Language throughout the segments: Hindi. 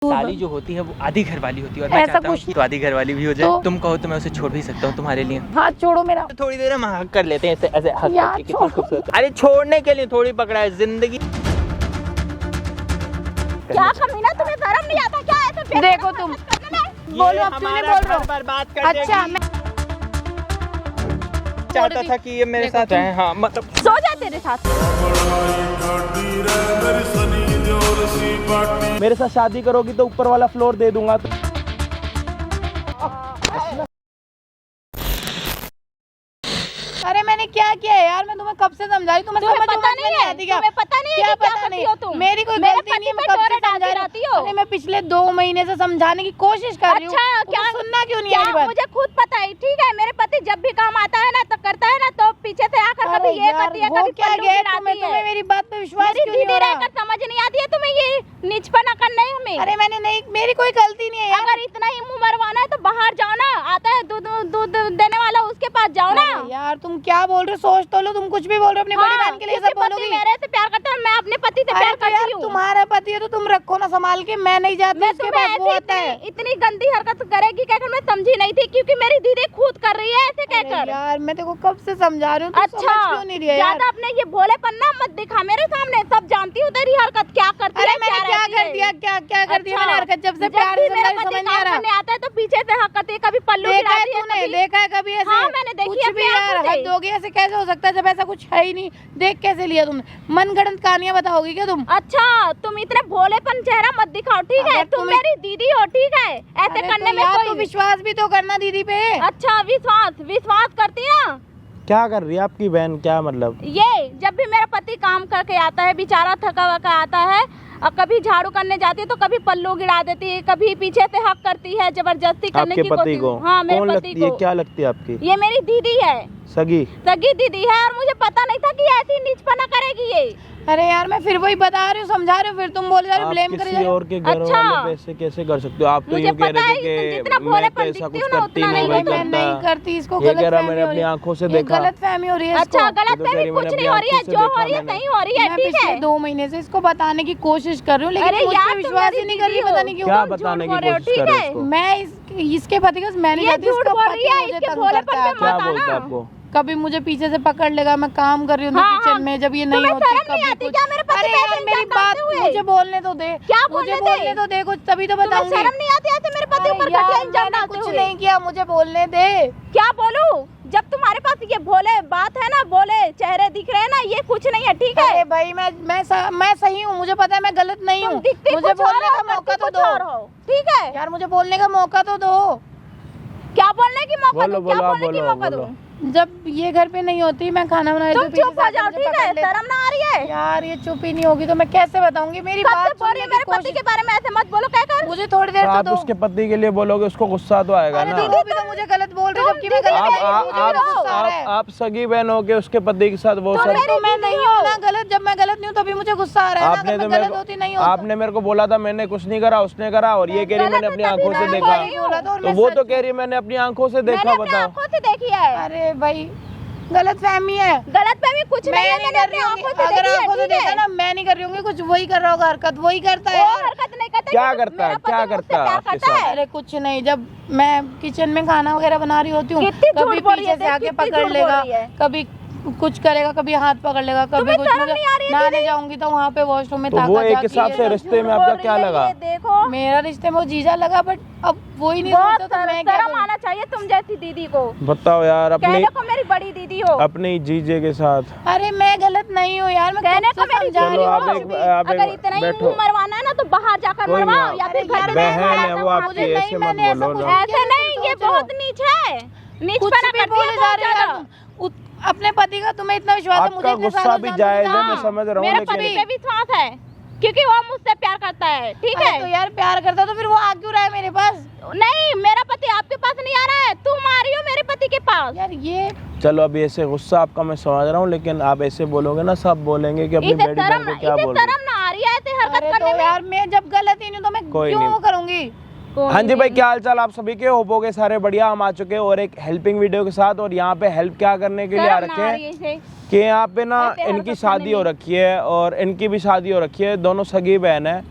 साली जो होती है वो आधी घर वाली होती है और मैं चाहता हूँ कि तो आधी घर वाली भी हो जाए। तुम कहो तो मैं उसे छोड़ भी सकता हूँ तुम्हारे लिए। हाथ छोड़ो मेरा। तो थोड़ी देर हम हक कर लेते हैं ऐसे ऐसे हक करके, कितना खूबसूरत। अरे छोड़ने के लिए थोड़ी पकड़ा है जिंदगी। क्या कमीना, तुम्हें शर्म नहीं आता क्या? ऐसे देखो तुम बोलो, अब तुमने बोल रहे हो बर्बाद कर देगी। अच्छा मैं चाहता था कि ये मेरे साथ है। हाँ मतलब सो जा तेरे साथ। मेरे साथ शादी करोगी तो ऊपर वाला फ्लोर दे दूंगा। अरे मैंने क्या किया है यार? मैं तुम्हें कब से समझा रही, तुम्हें समझ पता नहीं है? तुम्हें पता नहीं है क्या करती हो तुम? मेरी कोई गलती नहीं है, मैं कब से समझा रही हूँ। अरे मैं पिछले 2 महीने से समझाने की कोशिश कर रही हूँ। अच्छा क्या सुनना क्यों नहीं है? मुझे खुद पता है, ठीक है। मेरे पति जब भी काम आता है ना तो करता है ना, तो पीछे से आकर कभी ये करती है, कभी क्या गया तुम्हें मेरी बात पे विश्वास क्यों नहीं हो रहा? समझ नहीं आती है तुम्हें ये नीचपना करना है हमें। अरे मैंने नहीं, मेरी कोई गलती नहीं है यार। अगर इतना ही मुंह मरवाना है तो बाहर जाओ ना, आता है दूध देने वाला, उसके पास जाओ ना। यार तुम क्या बोल रहे हो? सोच तो लो, तुम कुछ भी बोल रहे हो अपनी बड़ी बहन के लिए सब बोलोगी। मेरे से प्यार करता है, मैं अपने पति से प्यार करती हूँ। तुम्हारा पति है तो तुम रखो ना संभाल के, मैं नहीं जाती उसके पास। वो आता है इतनी गंदी हरकत करेगी कहकर मैं समझी नहीं थी, क्योंकि मेरी दीदी खुद कर रही है ऐसे कहकर। यार मैं तेरे को कब से समझा रही हूँ, अच्छा क्यों नहीं रही है? ज्यादा अपने ये भोलेपन ना मत दिखा मेरे सामने, सब जानती हूँ तेरी हरकत क्या करती है। मैंने क्या कर दिया? क्या कर दिया मैंने हरकत? जब से प्यार से मेरा पति काम करने आता है तो पीछे से हक करती है, कभी पल्लू गिराती है। तूने देखा है कभी ऐसे? हाँ मैंने देखी है। भी यार हद हो गई, ऐसे कैसे हो सकता है जब ऐसा कुछ है ही नहीं? देख कैसे लिया तुमने? मनगढ़ंत कहानियां बताओगी क्या तुम? अच्छा तुम इतने भोलेपन चेहरा मत दिखाओ, ठीक है? तुम मेरी दीदी हो, ठीक है? ऐसे करने में कोई विश्वास भी तो करना दीदी पे। अच्छा विश्वास करती है। क्या कर रही है आपकी बहन? क्या मतलब? ये जब भी मेरा पति काम करके आता है, बेचारा थका वका आता है, और कभी झाड़ू करने जाती है तो कभी पल्लू गिरा देती है, कभी पीछे से हक करती है, जबरदस्ती करने की कोशिश। हाँ मेरे पति को। क्या लगती है आपकी? ये मेरी दीदी है, सगी दीदी है, और मुझे पता नहीं था कि ऐसी नीचपना करेगी ये। अरे यार मैं फिर वही बता रही हूँ, समझा रही हूँ, फिर तुम बोल जा रहे हो ब्लेम कर रहे हो। और के घर वाले पैसे कैसे कर सकते हो? आप तो यूँ कह रहे थे कि मैं तो ऐसा कुछ करती नहीं, मैं नहीं करती। इसको ये कह रहा मैंने अपनी आंखों से देखा। गलतफहमी हो रही है। अच्छा गलतफहमी कुछ नहीं हो रही है, जो हो रही है सही हो रही है, ठीक है? 2 महीने से इसको बताने की कोशिश कर रही हूँ, लेकिन मुझ पे विश्वास ही नहीं कर रही, पता नहीं क्यों। क्या बताने की कोशिश कर रहे हो? मैं इसके पति का मैंने झूठ बोल रही है, इसके भोलेपन पे मत आना। क्या बोलता है आपको? कभी मुझे पीछे से पकड़ लेगा, मैं काम कर रही हूँ किचन में, जब ये नहीं होती कभी कुछ। अरे यार मेरी बात मुझे बोलने तो दे। क्या मुझे बोलने तो दे कुछ, तभी तो बताऊंगी। शर्म नहीं आती ऐसे मेरे पति ऊपर घटिया इल्जाम डालते हुए? कुछ नहीं किया, मुझे बोलने दे। क्या बोलूं? जब तुम्हारे पास ये भोले बात है ना, भोले चेहरे दिख रहे हैं ना, ये कुछ नहीं है, ठीक है? अरे भाई मैं सही हूँ, मुझे पता है मैं गलत नहीं हूँ। मुझे बोलने का मौका तो दो, ठीक है? यार मुझे बोलने का मौका तो दो। क्या बोलने की मौका दो? क्या बोलने की मौका दो? जब ये घर पे नहीं होती, मैं खाना बना तुम चुप हो जाओ, ठीक है? शर्म ना आ रही है? यार ये चुप ही नहीं होगी तो मैं कैसे बताऊंगी? मेरी बात सुनने मेरे पति के बारे में ऐसे मत बोलो कहकर। मुझे थोड़ी देर तो दो। आप उसके पति के लिए बोलोगे, उसको गुस्सा तो आएगा ना। दीदी भी तो मुझे गलत बोल रही है, जबकि मैं गलत। आप सगी बहन हो के उसके पति के साथ वो सब। मैं नहीं हूँ ना गलत, जब मैं गलत नहीं हूँ तभी मुझे गुस्सा आ रहा है। आपने तो आपने मेरे को बोला था मैंने कुछ नहीं करा, उसने करा, और ये कह रही मैंने अपनी आंखों से देखा। तो वो तो कह रही मैंने अपनी आंखों से देखा। बताओ। आंखों से देखी है? अरे भाई गलतफहमी है। गलतफहमी कुछ नहीं है, मैंने अपनी आंखों से देखी है, आंखों से देखा ना, मैं नहीं कर रही हूँ कुछ, वही कर रहा होगा हरकत, वही करता है। हरकत नहीं करता। क्या करता है? क्या करता है? अरे कुछ नहीं, जब मैं किचन में खाना वगैरह बना रही होती हूँ, कभी पीछे से आके पकड़ लेगा, कभी कुछ करेगा, कभी हाथ पकड़ लेगा, कभी कुछ। नहाने जाऊंगी तो वहाँ पे वॉशरूम में तो वो एक हिसाब से रिश्ते में आपका क्या लगा? देखो मेरा रिश्ते में वो जीजा लगा, बट अब वो ही नहीं सोचता तो मैं क्या करूं? आना चाहिए तुम जैसी दीदी को। बताओ यार, अपनी मेरी बड़ी दीदी हो, अपने जीजे के साथ। अरे मैं गलत नहीं हूँ यार, मैं कहने को मेरी समझा रही हूँ। अगर इतना ही मुंह मरवाना है ना तो बाहर जाकर मरवाओ, या फिर घर में। बहन है वो आपकी, ऐसे मत बोलो। ऐसे नहीं, ये बहुत नीच है, नीचपना करती है बहुत ज्यादा। अपने पति का तुम्हें इतना विश्वास है, मुझे आपका गुस्सा भी जायज है, मैं समझ रहा हूँ, मेरे पति पे विश्वास है क्योंकि वो मुझसे प्यार करता है, ठीक है? तो यार प्यार करता तो फिर वो आ क्यों रहा है मेरे पास? नहीं, मेरा पति आपके पास नहीं आ रहा है, तुम आ रही हो मेरे पति के पास। यार ये चलो अभी ऐसे गुस्सा आपका मैं समझ रहा हूँ, लेकिन आप ऐसे बोलोगे ना, सब बोलेंगे कि अपनी बेटी बहन को क्या बोल रही है। शर्म ना आ रही है ऐसे हरकत करने में? यार मैं जब गलत ही नहीं तो मैं क्यों करूँगी? हाँ जी भाई, क्या हाल चाल आप सभी के? होपोगे सारे बढ़िया। हम आ चुके हैं और एक हेल्पिंग वीडियो के साथ, और यहाँ पे हेल्प क्या करने के लिए आ रखे हैं कि यहाँ पे ना इनकी शादी हो रखी है और इनकी भी शादी हो रखी है, दोनों सगी बहन है।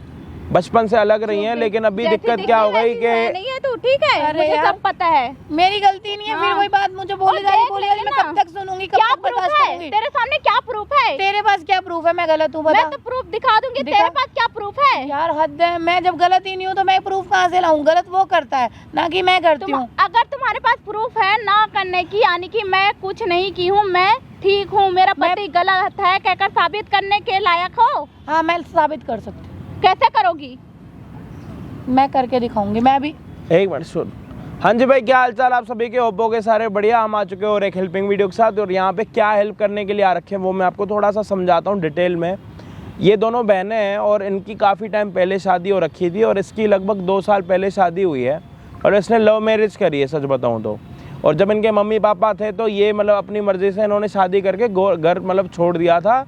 बचपन से अलग रही हैं, लेकिन अभी दिक्कत क्या हो गई कि नहीं है तो ठीक है, मुझे सब पता है, मेरी गलती नहीं है। फिर वही बात मुझे बोले जा रही, मैं कब तक सुनूंगी, कब क्या तक प्रूफ बर्दाश्त है करूंगी? तेरे सामने? क्या प्रूफ है तेरे पास? क्या प्रूफ है? मैं गलत हूँ बता। मैं तो प्रूफ दिखा दूंगी, तेरे पास क्या प्रूफ है? यार हद है, मैं जब गलत ही नहीं हूँ तो मैं प्रूफ कहाँ से लाऊं? गलत वो करता है ना कि मैं करती हूँ। अगर तुम्हारे पास प्रूफ है ना करने की, यानी कि मैं कुछ नहीं की हूँ, मैं ठीक हूँ, मेरा पति गलत है, कहकर साबित करने के लायक हो? हाँ मैं साबित कर सकती हूँ। कैसे करोगी? मैं करके दिखाऊंगी। मैं भी एक मिनट सुन। हाँ जी भाई, क्या हालचाल आप सभी के? ओप्पो के सारे बढ़िया, हम आ चुके हैं और एक हेल्पिंग वीडियो के साथ। और यहाँ पे क्या हेल्प करने के लिए आ रखे हैं वो मैं आपको थोड़ा सा समझाता हूँ डिटेल में। ये दोनों बहनें हैं और इनकी काफ़ी टाइम पहले शादी हो रखी थी और इसकी लगभग 2 साल पहले शादी हुई है और इसने लव मैरिज करी है सच बताऊँ तो। और जब इनके मम्मी पापा थे तो ये मतलब अपनी मर्ज़ी से इन्होंने शादी करके घर मतलब छोड़ दिया था।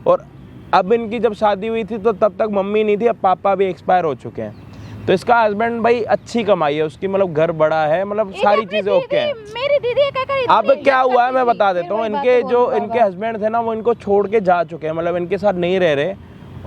और अब इनकी जब शादी हुई थी तो तब तक मम्मी नहीं थी, अब पापा भी एक्सपायर हो चुके हैं। तो इसका हस्बैंड भाई अच्छी कमाई है उसकी, मतलब घर बड़ा है, मतलब सारी चीज़ें ओके हैं। मेरी दीदी क्या करी? अब क्या हुआ है मैं बता देता हूँ। इनके जो इनके हस्बैंड थे ना वो इनको छोड़ के जा चुके हैं, मतलब इनके साथ नहीं रह रहे।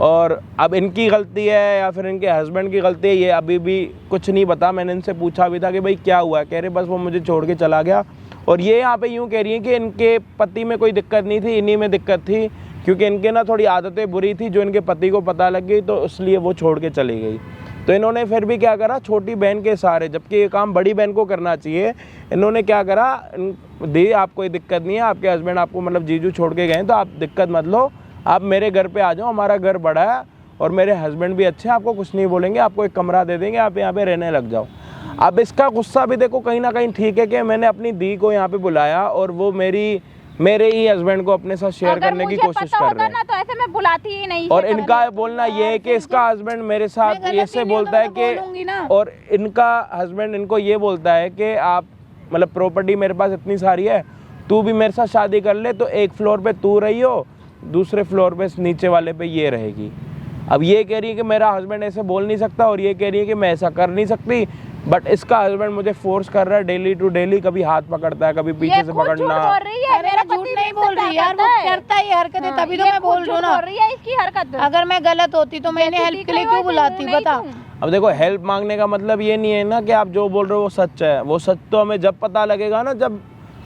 और अब इनकी गलती है या फिर इनके हस्बैंड की गलती है ये अभी भी कुछ नहीं पता। मैंने इनसे पूछा भी था कि भाई क्या हुआ है, कह रहे बस वो मुझे छोड़ के चला गया। और ये यहाँ पे यूँ कह रही है कि इनके पति में कोई दिक्कत नहीं थी, इन्हीं में दिक्कत थी, क्योंकि इनके ना थोड़ी आदतें बुरी थी जो इनके पति को पता लग गई तो इसलिए वो छोड़ के चली गई। तो इन्होंने फिर भी क्या करा, छोटी बहन के सहारे, जबकि ये काम बड़ी बहन को करना चाहिए, इन्होंने क्या करा, दी आपको कोई दिक्कत नहीं है, आपके हस्बैंड आपको मतलब जीजू छोड़ के गए तो आप दिक्कत मत लो, आप मेरे घर पे आ जाओ, हमारा घर बड़ा है और मेरे हस्बैंड भी अच्छे हैं, आपको कुछ नहीं बोलेंगे, आपको एक कमरा दे देंगे, आप यहाँ पे रहने लग जाओ। अब इसका गुस्सा भी देखो कहीं ना कहीं ठीक है कि मैंने अपनी दी को यहाँ पे बुलाया और वो मेरे ही हस्बैंड को अपने साथ शेयर करने की कोशिश कर रहे हैं। तो ऐसे मैं बुलाती ही नहीं। और इनका बोलना ये है कि इसका हस्बैंड मेरे साथ ऐसे बोलता है कि, और इनका हस्बैंड इनको ये बोलता है कि आप मतलब प्रॉपर्टी मेरे पास इतनी सारी है, तू भी मेरे साथ शादी कर ले तो एक फ्लोर पे तू रही हो, दूसरे फ्लोर पे नीचे वाले पे ये रहेगी। अब ये कह रही है कि मेरा हस्बैंड ऐसे बोल नहीं सकता और ये कह रही है कि मैं ऐसा कर नहीं सकती, बट इसका हस्बैंड मुझे फोर्स कर रहा है डेली टू डेली, कभी हाथ पकड़ता है, कभी पीछे से पकड़ना। मेरा झूठ नहीं बोल रही यार, वो करता ही हरकतें, तभी तो मैं बोल रही हूँ ना। इसकी हरकत अगर मैं गलत होती तो मैंने हेल्प के लिए क्यों बुलाती बता। अब देखो हेल्प मांगने का मतलब ये नहीं है ना कि आप जो बोल रहे हो वो सच है, वो सच तो हमें जब पता लगेगा ना, जब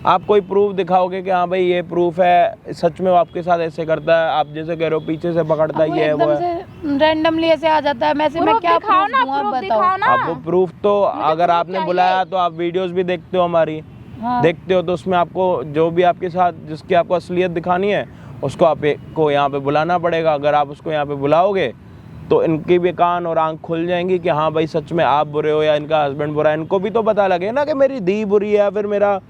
आप कोई प्रूफ दिखाओगे कि हाँ भाई ये प्रूफ है, सच में वो आपके साथ ऐसे करता है, आप जैसे कह रहे हो पीछे से पकड़ता है, ये है वो है, रैंडमली ऐसे आ जाता है। मैं क्या प्रूफ दूंगा बताओ। आप वो प्रूफ तो अगर आपने बुलाया तो आप वीडियोस भी देखते हो हमारी, देखते हो तो उसमें आपको जो भी आपके साथ जिसकी आपको असलियत दिखानी है उसको आपको यहाँ पे बुलाना पड़ेगा। अगर आप उसको यहाँ पे बुलाओगे तो इनकी भी कान और आंख खुल जाएंगी कि हाँ भाई सच में आप बुरे हो या इनका हस्बैंड बुरा है। इनको भी तो पता लगे ना कि मेरी दी बुरी है, फिर मेरा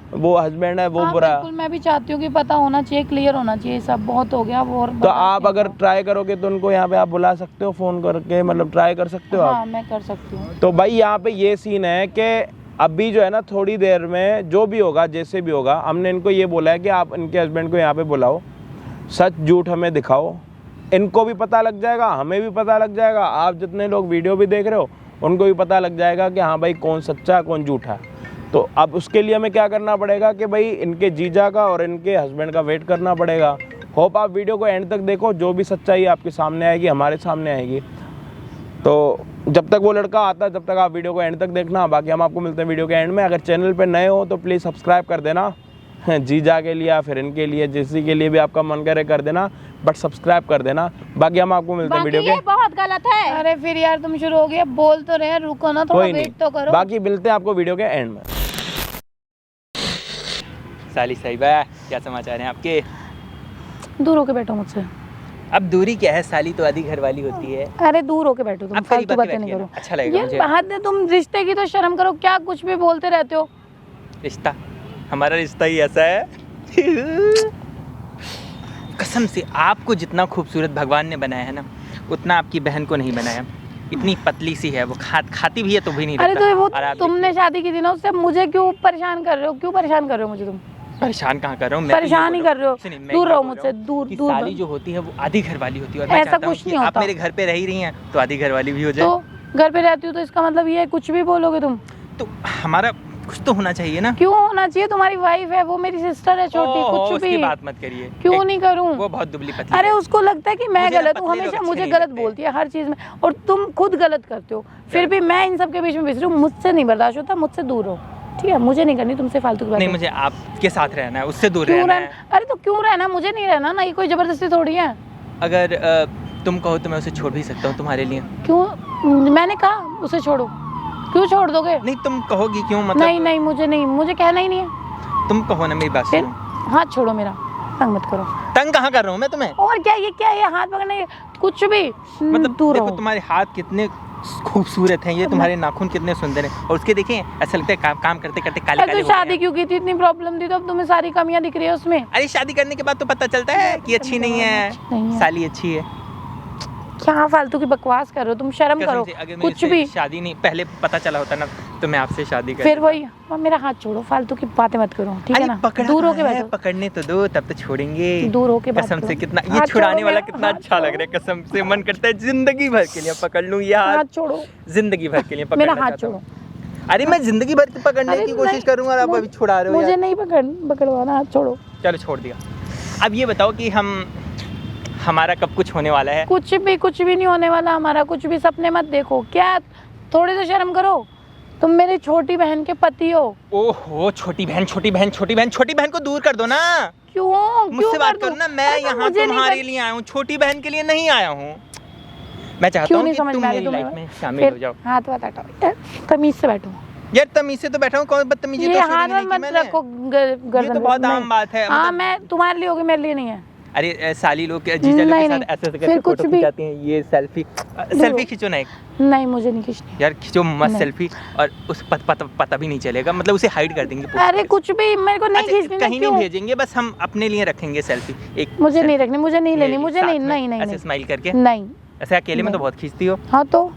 वो हस्बैंड है वो बुरा है। मैं भी चाहती हूँ कि पता होना चाहिए, क्लियर होना चाहिए, सब बहुत हो गया वो। तो आप अगर ट्राई करोगे तो उनको यहाँ पे आप बुला सकते हो फ़ोन करके, मतलब ट्राई कर सकते हो आप। हाँ, मैं कर सकती हूँ। तो भाई यहाँ पे ये सीन है कि अभी जो है ना थोड़ी देर में जो भी होगा जैसे भी होगा, हमने इनको ये बोला है कि आप इनके हस्बैंड को यहाँ पे बुलाओ, सच झूठ हमें दिखाओ, इनको भी पता लग जाएगा, हमें भी पता लग जाएगा, आप जितने लोग वीडियो भी देख रहे हो उनको भी पता लग जाएगा कि हाँ भाई कौन सच्चा है कौन झूठा है। तो अब उसके लिए हमें क्या करना पड़ेगा कि भाई इनके जीजा का और इनके हस्बैंड का वेट करना पड़ेगा। होप आप वीडियो को एंड तक देखो, जो भी सच्चाई आपके सामने आएगी हमारे सामने आएगी। तो जब तक वो लड़का आता है जब तक आप वीडियो को एंड तक देखना, बाकी हम आपको मिलते हैं वीडियो के एंड में। अगर चैनल पे नए हो तो प्लीज़ सब्सक्राइब कर देना, जीजा के लिए या फिर इनके लिए, जिसी के लिए भी आपका मन करे कर देना, बट सब्सक्राइब कर देना। बाकी हम आपको मिलते हैं वीडियो के। बहुत गलत है। अरे फिर यार तुम शुरू हो गए, बोल तो रहे, रुको ना थोड़ा, वेट तो करो। बाकी मिलते हैं आपको वीडियो के एंड में। साली साहिबा, क्या समाचार हैं आपके? दूर होके बैठो मुझसे। अब दूरी क्या है, साली तो आधी घर वाली होती है। अरे दूर होके बैठो तुम, फालतू बातें नहीं करो। अच्छा लगेगा मुझे। बात है, तुम रिश्ते की तो शर्म करो, क्या कुछ भी बोलते रहते हो। रिश्ता, हमारा रिश्ता ही ऐसा है। कसम से आपको जितना खूबसूरत भगवान ने बनाया है ना, उतना आपकी बहन को नहीं बनाया। इतनी पतली सी है वो, खाती भी है तो भी नहीं। अरे तो वो तुमने शादी की थी ना उससे, मुझे क्यों परेशान कर रहे हो? क्यों परेशान कर रहे हो मुझे तुम? परेशान कहाँ कर रहा हूँ, परेशान ही कर रहे हो। दूर रहो मुझसे, दूर दूर। साली जो होती है वो आधी घर वाली होती है और मैं ऐसा चाहता हूँ कुछ कि नहीं होता। आप मेरे घर पे रह ही रही हैं तो आधी घर वाली भी हो जाए। तो घर पे रहती हूँ तो इसका मतलब ये है कुछ भी बोलोगे तुम? तो हमारा कुछ तो होना चाहिए ना। क्यों होना चाहिए? तुम्हारी वाइफ है, वो मेरी सिस्टर है छोटी, कुछ उसकी भी। बात मत करिए। क्यों नहीं करूं? वो बहुत दुबली पतली अरे है। उसको लगता है कि मैं मुझे ना गलत हूँ, पतले लोग हमेशा अच्छे मुझे नहीं गलत लगते। बोलती है हर चीज में, और तुम खुद गलत करते हो, फिर भी मैं इन सब के बीच में घुस रही हूँ। मुझसे नहीं बर्दाश्त होता, मुझसे दूर हो, ठीक है? मुझे नहीं करनी तुमसे फालतू की नहीं, बात। मुझे आपके साथ रहना है, उससे दूर क्यों रहना है। अरे तो क्यों रहना? मुझे नहीं रहना ना, ये कोई जबरदस्ती थोड़ी है। अगर तुम कहो तो मैं उसे छोड़ भी सकता हूँ तुम्हारे लिए। क्यों? मैंने कहा उसे छोड़ो, क्यों छोड़ दोगे? नहीं, तुम कहोगी क्यों? मतलब नहीं नहीं, मुझे कहना ही नहीं है। तुम कहो ना, मेरी बात फिर सुनो। हाथ छोड़ो मेरा, तंग मत करो। तंग कहाँ कर रहा हूँ मैं तुम्हें? और क्या ये हाथ पकड़ने कुछ भी मतलब दूर देखो, रहो। तुम्हारे हाथ कितने खूबसूरत हैं, ये तुम्हारे नाखून कितने सुंदर हैं, और उसके देखें ऐसा लगता है काम करते करते काले अरे काले तो हो गए शादी हैं। क्यों की थी? इतनी प्रॉब्लम थी तो अब तुम्हें सारी कमियां दिख रही है उसमें। अरे शादी करने के बाद तो पता चलता है कि अच्छी नहीं है, नहीं है। साली अच्छी है। क्या फालतू की बकवास कर रहे हो तुम? शर्म कसम करो। से, अगर मेरे कुछ से भी शादी नहीं पहले पता चला होता ना तो मैं आपसे शादी कर। फिर वही मेरा हाथ छोड़ो, फालतू की बातें मत करो, ठीक है ना? दूर होके बैठो, पकड़ने तो दो, तब तो छोड़ेंगे। दूर होके बात कसम करो। से कितना ये हाथ छुड़ाने छोड़ो वाला मेरा, कितना हाथ अच्छा लग रहा है। कसम से मन करता है जिंदगी भर के लिए पकड़ लूं ये हाथ, हाथ छोड़ो जिंदगी भर के लिए पकड़ना मेरा हाथ चाहता हूं। छोड़ो। अरे मैं जिंदगी भर की पकड़ने अरे की कोशिश नहीं, करूंगा और आप अभी छुड़ा रहे हो मुझे यार। नहीं पकड़वाना, हाथ छोड़ो। चलो छोड़ दिया। अब ये बताओ कि हमारा कब कुछ होने वाला है? कुछ भी नहीं होने वाला हमारा, कुछ भी सपने मत देखो। क्या थोड़ी तो शर्म करो, तुम मेरी छोटी बहन के पति हो। ओहो, छोटी बहन को दूर कर दो ना। क्यों मुझसे बात कर दूं? करो ना, मैं अरे तो यहाँ मुझे नहीं तुम्हारे कर- लिए आया हूँ, छोटी बहन के लिए नहीं आया हूँ। मैं चाहता क्यों हूँ नहीं कि समझ तुम में आ रही मेरी तुम्हें? लाइफ में शामिल हो फिर जाओ। हाथ हटाओ, तमीज से बैठो। यार तमीज से तो बैठा हूँ, कौन बदतमीजी ये तो शुरू हाथ ही नहीं की मत मैंने। रखो गर्दन ये तो पे। बहुत नहीं। आम बात है। हाँ, मतलब मैं तुम्हारे लिए होगी, मेरे लिए नहीं है। अरे साली लोग के जीजा लोग नहीं, के नहीं। साथ ऐसे फिर करके कुछ फोटो भी- खिंचाती हैं। ये सेल्फी खींचो ना एक। नहीं, मुझे नहीं खींचनी। यार खींचो मस्त नहीं। सेल्फी, और उस पता भी नहीं चलेगा, मतलब उसे हाइड कर देंगे पूरी अरे तरह से। कुछ भी मेरे को नहीं अच्छा, खींचनी। कहीं नहीं भेजेंगे, बस हम अपने लिए रखेंगे सेल्फी एक। मुझे नहीं selfie। रखनी, मुझे नहीं लेनी, ये मुझे साथ नहीं में नहीं नहीं ऐसे नहीं स्माइल करके। नहीं। ऐसे अकेले में तो नहीं। बहुत खींचती हो। हाँ तो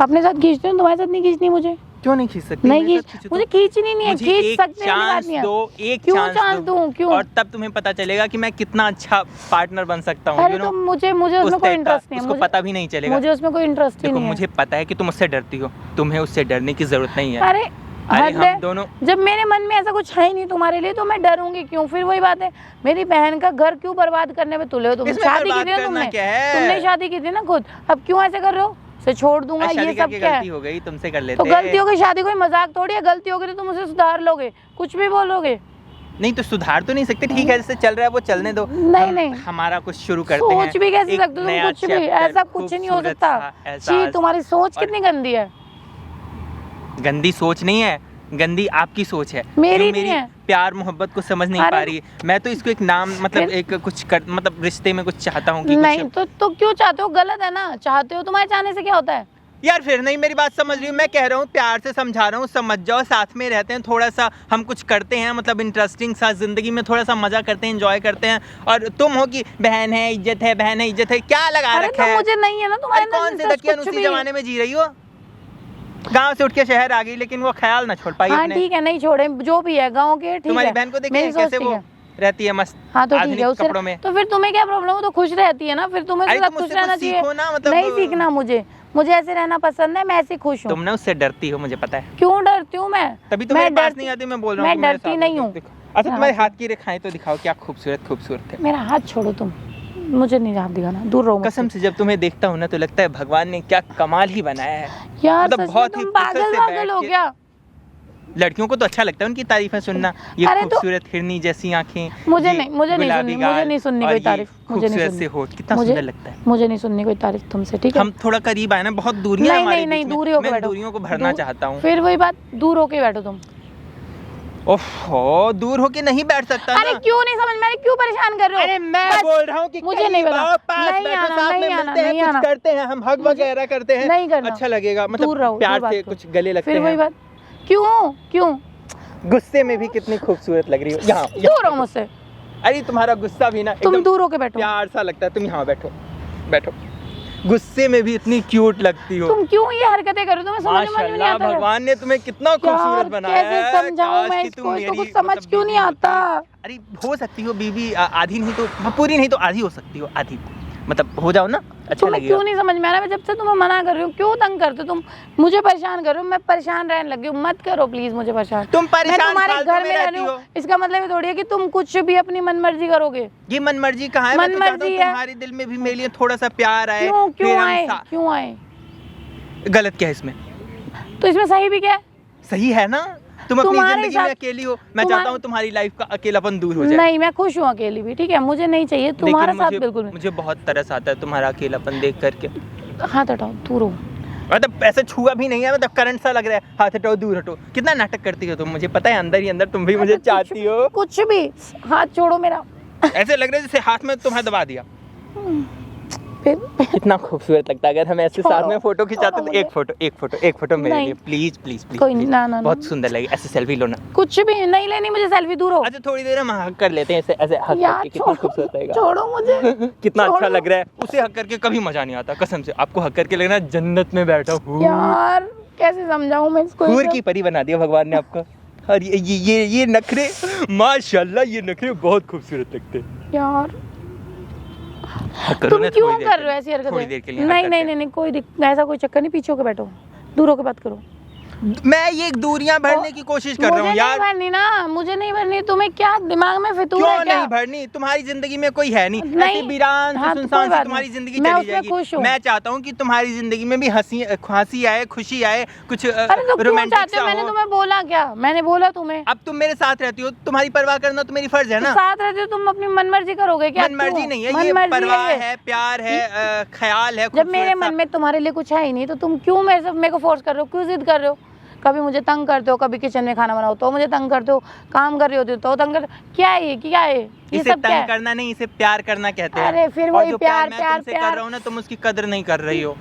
अपने साथ खींचती हूँ, तुम्हारे साथ नहीं खींचनी मुझे। क्यों नहीं खींच सकती? नहीं मेरे साथ खींच, खींचो तो। मुझे खींचनी नहीं है। मुझे खींच एक सकते हैं, चांस बात नहीं है। दो, एक क्यों चांस चांस दूं? क्यों? और तब तुम्हें पता चलेगा कि मैं कितना अच्छा पार्टनर बन सकता हूँ। अरे तो मुझे उसमें कोई इंटरेस्ट नहीं है। उसको पता भी नहीं चलेगा। मुझे उसमें कोई इंटरेस्ट ही देखो, नहीं है। मुझे पता है कि तुम उससे डरती हो, तुम्हें उससे डरने की जरूरत नहीं है। अरे अरे हद है। हम दोनों जब मेरे मन में ऐसा कुछ है ही नहीं तुम्हारे लिए, तो मैं डरूंगी क्यों? फिर वही बात है, मेरी बहन का घर क्यों बर्बाद करने में तुले हो तुम? इसमें शादी की बर्बाद थी ना करना तुमने, क्या है? तुमने शादी की थी ना खुद, अब क्यों ऐसे कर रहे हो? से छोड़ दूंगा, आज ये शादी सब करके क्या गलती है? हो गई, तुमसे कर लेते। तो गलती हो गई, शादी कोई मजाक थोड़ी है। गलती हो गई तो तुम उसे सुधार लोगे, कुछ भी बोलोगे। नहीं तो सुधार तो नहीं सकते। ठीक है, जैसे चल रहा है वो चलने दो। नहीं, नहीं। हमारा कुछ शुरू करते हैं। सोच भी कैसे एक सकते हो तुम? नया कुछ भी chapter, ऐसा कुछ नहीं हो खूबसूरत सकता। सा छी, एहसास। तुम्हारी सोच और- कितनी गंदी है। गंदी सोच नहीं है, गंदी आपकी सोच है। मेरी जो नहीं है। प्यार मोहब्बत को समझ नहीं अरे- पा रही है। मैं तो इसको एक नाम, मतलब फिर- एक कुछ मतलब रिश्ते में कुछ चाहता हूँ कि नहीं कुछ। तो क्यों चाहते हो? गलत है ना। चाहते हो, तुम्हारे चाहने से क्या होता है? यार फिर नहीं मेरी बात समझ रही हूँ। मैं कह रहा हूँ, प्यार से समझा रहा हूँ, समझ जाओ, साथ में रहते हैं, थोड़ा सा हम कुछ करते हैं, मतलब इंटरेस्टिंग सा जिंदगी में थोड़ा सा मजा करते हैं, एंजॉय करते हैं। और तुम हो कि बहन है इज्जत है, बहन है इज्जत है, क्या लगा अरे रखा तो है? मुझे नहीं है ना अरे तुम्हारे कौन अंदर से interest, दकियन कुछ उसी भी। जमाने में जी रही हो? गांव से उठ के शहर आ गई, लेकिन वो ख्याल ना छोड़ पाई हाँ अपने। ठीक है, नहीं छोड़े, जो भी है गाँव के, ठीक तुम्हारी है। बहन को देखिए मेरी सोच कैसे ठीक वो है। रहती है मस्त, हाँ तो ठीक आधुनिक है, उसे कपड़ों में। तो फिर तुम्हें क्या प्रॉब्लम? वो तो खुश रहती है ना, फिर तुम्हें अरे उसके तुम साथ खुश उससे रहना कुछ चाहिए। सीखो ना, मतलब नहीं सीखना मुझे ऐसे रहना पसंद है, मैं ऐसे खुश हूँ। तुम ना उससे डरती हो, मुझे पता है। क्यों डरती हूँ मैं? तभी तो मैं मेरे पास डरती- नहीं आती। मैं बोल रहा हूँ मैं कि मेरे डरती साथ नहीं हो। हूँ। देखो। अच्छा हाँ, तुम्हारे हाँ। हाथ की रेखाएं तो दिखाओ, क्या खूबसूरत है। मेरा हाथ छोड़ो तुम, मुझे नहीं हाथ दिखाना, दूर रहो मुझसे। कसम से जब तुम्हें देखता हूँ ना तो लगता है भगवान ने क्या कमाल ही बनाया है। यार मतलब सच में बहुत ही तुम फुर्सत से पागल बैठ हो के- गया। लड़कियों को तो अच्छा लगता है उनकी तारीफें सुनना। ये अरे तो- खूबसूरत हिरनी जैसी आंखें, मुझे ये नहीं गुलाबी गाल नहीं सुननी और कोई ये तारीफ। मुझे नहीं खूबसूरत सुननी। से होठ, कितना मुझे- सुंदर लगता है। मुझे नहीं सुननी कोई तारीफ तुमसे, ठीक है? हम थोड़ा करीब आए ना, बहुत दूरियां नहीं हमारे नहीं नहीं, बीच में। दूरी होके मैं बैठो। दूरियों को भरना चाहता हूँ। फिर वही बात, दूर होके बैठो तुम। ओहो, दूर होके नहीं बैठ सकता अरे ना। क्यों नहीं समझ में आ रही? क्यों परेशान कर रहे हो? अरे मैं बस, बोल रहा हूँ कि मुझे कई नहीं पता। बार पास नहीं बैठो, आना, साथ में नहीं आना, मिलते हैं, नहीं कुछ आना। करते हैं, हम हग वगैरह करते हैं, नहीं करना। अच्छा लगेगा। दूर मतलब रहो, प्यार दूर से बात करो। कुछ गले लगते फिर वही हैं। बात, क्यों गुस्से में भी कितनी खूबसूरत लग रही हो। यहाँ दूर रहो मुझसे। अरे तुम्हारा गुस्सा भी ना तुम एकदम दूर होके बैठो। प्यार सा लगता है। तुम यहाँ बैठो। गुस्से में भी इतनी क्यूट लगती हो। तुम क्यों ये हरकतें कर रहे हो? तुम्हें समझ में नहीं माशाल्लाह, आता है? भगवान ने तुम्हें कितना यार, खूबसूरत बनाया है। कैसे समझाऊं काश मैं कि इसको? तुम इसको मेरी कुछ समझ मतलब क्यों नहीं बीवी आता? होती। अरे हो सकती हो बीवी, आधी नहीं तो पूरी नहीं तो आधी हो सकती हो, आधी। मतलब हो जाओ ना, अच्छा तुम्हें लगेगा। क्यों नहीं समझ में आ रहा? मैं जब से तुम्हें मना कर रही हूँ, क्यों तंग करते हो तुम? मुझे परेशान कर रहे हो, मैं परेशान रहने लगी हूँ। मत करो प्लीज मुझे परेशान। तुम मैं परेशान तुम्हारे फालतू घर में में रह रहती रही हो। हूँ, इसका मतलब ये थोड़ी है कि तुम कुछ भी अपनी मनमर्जी करोगे। ये मनमर्जी कहाँ है? मैं तो चाहता हूँ मनमर्जी है। तुम्हारे दिल में भी मेरे लिए थोड़ा सा प्यार आए। क्यों फिर हम आए? क्यों आए? गलत क्या है इसमें? तो इसमें सही भी क्या है? सही है ना, तुम अपनी तुम्हारे जिंदगी में साथ- अकेली हो, मैं चाहता हूँ तुम्हारी लाइफ का अकेलापन दूर हो जाए। नहीं, मैं खुश हूँ अकेली भी, ठीक है, मुझे नहीं चाहिए तुम्हारा लेकिन साथ बिल्कुल भी। मुझे बहुत तरस आता है तुम्हारा अकेलापन देख करके। हाथ हटाओ, दूर हो। मतलब ऐसे छुआ भी नहीं है, मतलब करंट सा लग रहा है, हाथ हटाओ दूर हटो। कितना नाटक करती हो तुम, मुझे पता है अंदर ही अंदर तुम भी मुझे चाहती हो। कुछ भी, हाथ छोड़ो मेरा। ऐसे लग रहा है जैसे हाथ में तुम्हें दबा दिया। फिर कितना खूबसूरत लगता है अगर हम ऐसे साथ में फोटो खिंचाते तो। छोड़ो एक फोटो मेरे नहीं। लिए प्लीज प्लीज प्लीज कोई नहीं, ना, ना, बहुत ना। सुंदर लगी, ऐसे सेल्फी लो ना। कुछ भी नहीं लेनी मुझे, सेल्फी, दूर हो। अच्छा थोड़ी देर हम हक कर लेते हैं, ऐसे ऐसे हक यार करके, कितना छोड़ो, खूबसूरत लगेगा। छोड़ो मुझे। कितना अच्छा छोड़ो। लग रहा है, उसे हक करके कभी मजा नहीं आता कसम से। आपको हक करके लगना जन्नत में बैठा हूँ। यार कैसे समझाऊं मैं इसको? हूर की परी बना दिया भगवान ने आपको। और ये नखरे, माशाल्लाह ये नखरे बहुत खूबसूरत लगते हैं। यार करो तुम ना क्यों थोड़ी देर कर के रहे हो ऐसी लिए, थोड़ी देर हरकतें? के लिए नहीं हक नहीं करते नहीं, कोई ऐसा कोई चक्कर नहीं, पीछे होके बैठो, दूर होके बात करो। हैं। मैं ये दूरियां भरने की कोशिश कर रहा हूँ मुझे यार। नहीं भरनी ना, मुझे नहीं भरनी। तुम्हें क्या दिमाग में फितूर है क्यों क्या? नहीं भरनी? तुम्हारी जिंदगी में कोई है नहीं, नहीं। ऐसी वीरान हाँ, से तो सुनसान कोई सी बात तुम्हारी नहीं। जिंदगी मैं चली उसमें जाएगी। खुश हूँ। मैं चाहता हूँ कि तुम्हारी जिंदगी में भी हंसी आए, खुशी आए, कुछ अरे तो क्यों रोमांटिक चाहते हो? सा मैंने हो। तुम्हें बोला क्या? मैंने बोला तुम्हें? अब तुम मेरे साथ रहती हो, तुम्हारी परवाह करना तो मेरी फर्ज है तो ना। साथ रहते हो तुम, अपनी मनमर्जी करोगे क्या? मनमर्जी क्यों? नहीं है ये, मनमर्जी परवाह ये। है, प्यार है, ख्याल है। जब मेरे खूबसूरत मन में तुम्हारे लिए कुछ है ही नहीं, तो तुम क्यों मेरे को फोर्स कर रहे हो? क्यों जिद कर रहे हो? कभी मुझे तंग करते हो, कभी किचन में खाना बनाओ तो मुझे तंग करते हो, काम कर रही होती हो तो तंग कर। क्या है ये? क्या है ये? इसे सब क्या तंग है? करना नहीं, इसे प्यार करना कहते हैं। अरे फिर और वही जो प्यार, मैं प्यार, तुमसे कर प्यार। रहा हूँ ना, तुम उसकी कदर नहीं कर रही हो।